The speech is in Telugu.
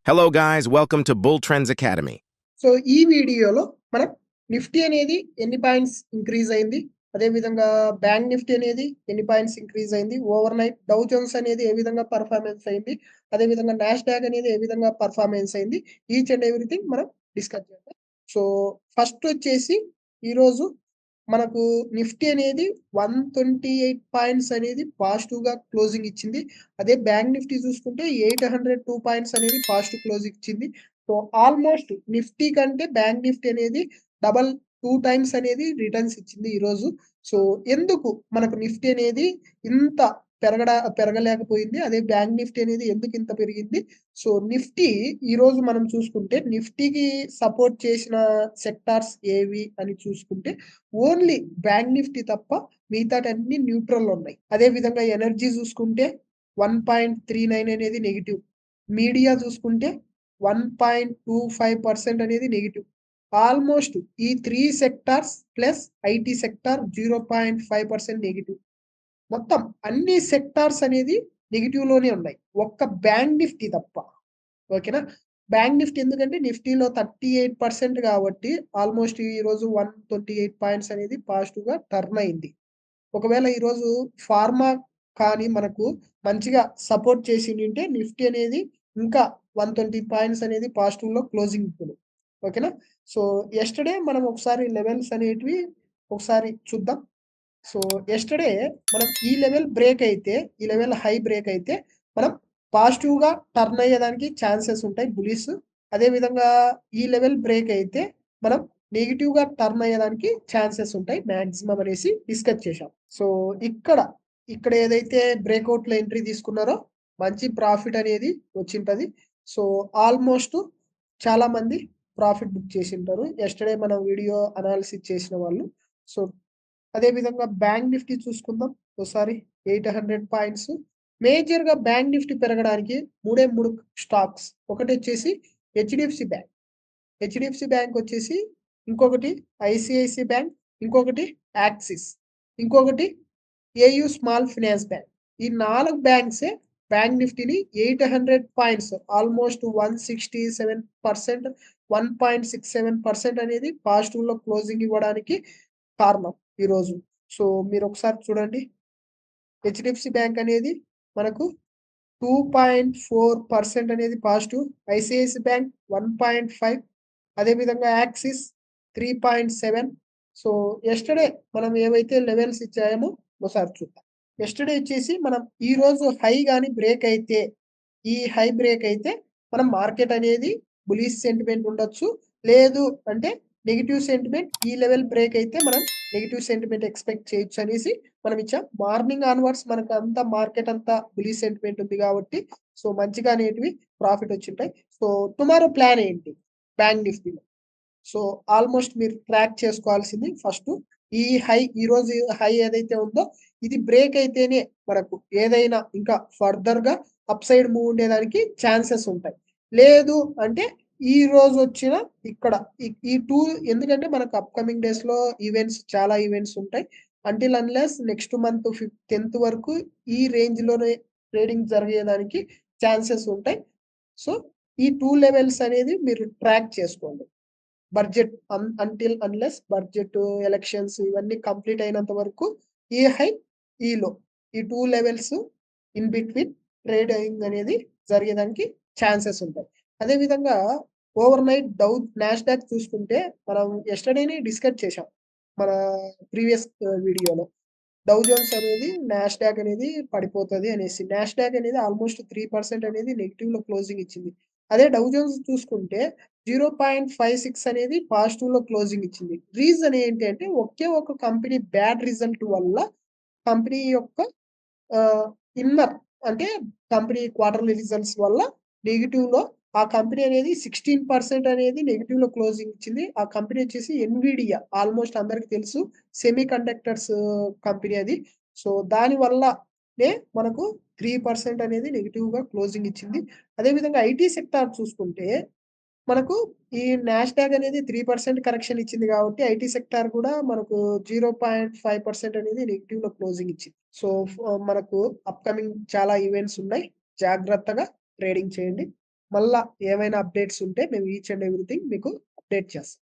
Hello, guys. Welcome to Bull Trends Academy. So ఈ వీడియోలో మనం నిఫ్టీ అనేది ఎన్ని పాయింట్స్ ఇంక్రీజ్ అయింది, అదేవిధంగా బ్యాంక్ నిఫ్టీ అనేది ఎన్ని పాయింట్స్ ఇంక్రీజ్ అయింది, ఓవర్ నైట్ డౌ జోన్స్ అనేది ఏ విధంగా పర్ఫార్మెన్స్ అయింది, అదేవిధంగా నాస్డాక్ అనేది ఏ విధంగా పర్ఫార్మెన్స్ అయింది, ఈచ్ అండ్ ఎవ్రీథింగ్ మనం డిస్కస్ చేద్దాం. సో ఫస్ట్ వచ్చేసి ఈరోజు మనకు నిఫ్టీ అనేది 128 పాయింట్స్ అనేది పాజిటివ్‌గా క్లోజింగ్ ఇచ్చింది. అదే బ్యాంక్ నిఫ్టీ చూసుకుంటే 802 పాయింట్స్ అనేది పాజిటివ్ క్లోజింగ్ ఇచ్చింది. సో ఆల్మోస్ట్ నిఫ్టీ కంటే బ్యాంక్ నిఫ్టీ అనేది డబల్ 2 టైమ్స్ అనేది రిటర్న్స్ ఇచ్చింది ఈరోజు. సో ఎందుకు మనకు నిఫ్టీ అనేది ఇంత పెరగలేకపోయింది? అదే బ్యాంక్ నిఫ్టీ అనేది ఎందుకు ఇంత పెరిగింది? సో నిఫ్టీ ఈరోజు మనం చూసుకుంటే నిఫ్టీకి సపోర్ట్ చేసిన సెక్టార్స్ ఏవి అని చూసుకుంటే ఓన్లీ బ్యాంక్ నిఫ్టీ తప్ప మిగతాటన్నీ న్యూట్రల్ ఉన్నాయి. అదే విధంగా ఎనర్జీ చూసుకుంటే 1.39 అనేది నెగెటివ్. మీడియా చూసుకుంటే 1.25% అనేది నెగెటివ్. ఆల్మోస్ట్ ఈ 3 sectors plus IT sector 0.5% negative. మొత్తం అన్ని సెక్టార్స్ అనేది నెగెటివ్‌లోనే ఉన్నాయి. ఒక్క బ్యాంక్ నిఫ్టీ తప్ప. ఓకేనా? బ్యాంక్ నిఫ్టీ ఎందుకంటే నిఫ్టీలో 38% కాబట్టి ఆల్మోస్ట్ ఈరోజు 128 పాయింట్స్ అనేది పాజిటివ్‌గా టర్న్ అయింది. ఒకవేళ ఈరోజు ఫార్మా కానీ మనకు మంచిగా సపోర్ట్ చేసిండుంటే నిఫ్టీ అనేది ఇంకా 120 పాయింట్స్ అనేది పాజిటివ్‌లో క్లోజింగ్ ఇప్పుడు. ఓకేనా? సో యెస్టర్‌డే మనం ఒకసారి లెవెల్స్ అనేటివి ఒకసారి చూద్దాం. సో యెస్టర్‌డే మనం ఈ లెవెల్ బ్రేక్ అయితే, ఈ లెవెల్ హై బ్రేక్ అయితే మనం పాజిటివ్‌గా టర్న్ అయ్యేదానికి ఛాన్సెస్ ఉంటాయి బులిష్. అదే విధంగా ఈ లెవెల్ బ్రేక్ అయితే మనం నెగెటివ్‌గా టర్న్ అయ్యేదానికి ఛాన్సెస్ ఉంటాయి మాక్సిమం అనేసి డిస్కస్ చేశాం. సో ఇక్కడ ఏదైతే బ్రేక్‌ఔట్‌లో ఎంట్రీ తీసుకున్నారో మంచి ప్రాఫిట్ అనేది వచ్చింటది. సో ఆల్మోస్ట్ చాలామంది ప్రాఫిట్ బుక్ చేసుంటారు. యెస్టర్‌డే మనం వీడియో అనాలిసిస్ చేసిన వాళ్ళు. సో అదే విధంగా బ్యాంక్ నిఫ్టీ చూసుకుందాం ఒకసారి 800 పాయింట్స్. మేజర్‌గా బ్యాంక్ నిఫ్టీ పెరగడానికి 3 స్టాక్స్. ఒకటొచ్చేసి హెచ్‌డిఎఫ్‌సి బ్యాంక్. హెచ్‌డిఎఫ్‌సి బ్యాంక్ వచ్చేసి, ఇంకొకటి ఐసీఐసీ బ్యాంక్, ఇంకొకటి యాక్సిస్, ఇంకొకటి ఏయూ స్మాల్ ఫైనాన్స్ బ్యాంక్. ఈ 4 బ్యాంక్సే బ్యాంక్ నిఫ్టీని 800 పాయింట్స్ ఆల్మోస్ట్ 167%, 1.67% అనేది పాజిటివ్‌లో క్లోజింగ్ ఇవ్వడానికి కారణం ఈరోజు. సో మీరొకసారి చూడండి. హెచ్‌డిఎఫ్‌సి బ్యాంక్ అనేది మనకు 2.4% అనేది పాజిటివ్. ఐసీఐసీ బ్యాంక్ 1.5, అదే విధంగా యాక్సిస్ 3.7. సో యెస్టర్‌డే మనం ఏవైతే లెవెల్స్ ఇచ్చామో ఒకసారి చూద్దాం. యెస్టర్‌డే వచ్చేసి మనం ఈరోజు హై గాని బ్రేక్ అయితే, ఈ హై బ్రేక్ అయితే మనం మార్కెట్ అనేది బులిష్ సెంటిమెంట్ ఉండొచ్చు. లేదు అంటే నెగెటివ్ సెంటిమెంట్ ఈ లెవెల్ బ్రేక్ అయితే మనం నెగెటివ్ సెంటిమెంట్ ఎక్స్‌పెక్ట్ చేయొచ్చు అనేసి మనం ఇచ్చాం. మార్నింగ్ ఆన్వర్డ్స్ మనకంతా మార్కెట్ అంతా బులిష్ సెంటిమెంట్ ఉంది కాబట్టి సో మంచిగా అనేటివి ప్రాఫిట్ వచ్చుంటాయి. సో టుమారో ప్లాన్ ఏంటి బ్యాంక్ నిఫ్టీలో? సో ఆల్మోస్ట్ మీరు ట్రాక్ చేసుకోవాల్సింది ఫస్టు ఈరోజు హై ఏదైతే ఉందో ఇది బ్రేక్ అయితేనే మనకు ఏదైనా ఇంకా ఫర్దర్‌గా అప్ సైడ్ మూవ్ ఉండేదానికి ఛాన్సెస్ ఉంటాయి. లేదు అంటే ఈరోజు వచ్చిన ఇక్కడ ఈ 2 ఎందుకంటే మనకు అప్‌కమింగ్ డేస్‌లో చాలా ఈవెంట్స్ ఉంటాయి. అంటిల్ అన్‌లెస్ నెక్స్ట్ మంత్ 10థ్ వరకు ఈ రేంజ్‌లోనే ట్రేడింగ్ జరిగేదానికి ఛాన్సెస్ ఉంటాయి. సో ఈ 2 లెవెల్స్ అనేది మీరు ట్రాక్ చేసుకోండి. Budget until unless budget, elections ఇవన్నీ కంప్లీట్ అయినంత వరకు ఈ హై, ఈ లో ఈ 2 లెవెల్స్ ఇన్ బిట్వీన్ ట్రేడింగ్ అనేది జరిగేదానికి ఛాన్సెస్ ఉంటాయి. అదే విధంగా ఓవర్ నైట్ నాస్డాక్ చూసుకుంటే మనం యెస్టర్‌డేనే డిస్కస్ చేశాం. మన ప్రీవియస్ వీడియోలో. డౌ జోన్స్ అనేది నాస్డాక్ అనేది పడిపోతది అనేసి. నాస్డాక్ అనేది ఆల్మోస్ట్ 3% అనేది నెగెటివ్‌లో క్లోజింగ్ ఇచ్చింది. అదే డౌ జోన్స్ చూసుకుంటే 0.56 అనేది పాజిటివ్‌లో క్లోజింగ్ ఇచ్చింది. రీజన్ ఏంటి అంటే ఒకే ఒక కంపెనీ బ్యాడ్ రిజల్ట్ వల్ల కంపెనీ యొక్క ఆహ్, ఇన్నర్ అంటే కంపెనీ క్వార్టర్లీ రిజల్ట్స్ వల్ల నెగెటివ్‌లో ఆ కంపెనీ అనేది 16% అనేది నెగెటివ్‌లో క్లోజింగ్ ఇచ్చింది. ఆ కంపెనీ వచ్చేసి ఎన్విడియా. ఆల్మోస్ట్ అందరికి తెలుసు. సెమీ కండక్టర్స్ కంపెనీ అది. సో దాని వల్లనే మనకు 3% అనేది నెగెటివ్‌గా క్లోజింగ్ ఇచ్చింది. అదే విధంగా ఐటీ సెక్టార్ చూసుకుంటే మనకు ఈ నాస్డాక్ అనేది 3% కరెక్షన్ ఇచ్చింది కాబట్టి ఐటీ సెక్టార్ కూడా మనకు 0.5% అనేది నెగెటివ్‌లో క్లోజింగ్ ఇచ్చింది. సో మనకు అప్‌కమింగ్ చాలా ఈవెంట్స్ ఉన్నాయి. జాగ్రత్తగా ట్రేడింగ్ చేయండి. మళ్ళా ఏమైనా అప్డేట్స్ ఉంటే మేము ఈచ్ అండ్ ఎవ్రీథింగ్ మీకు అప్డేట్ చేస్తాం.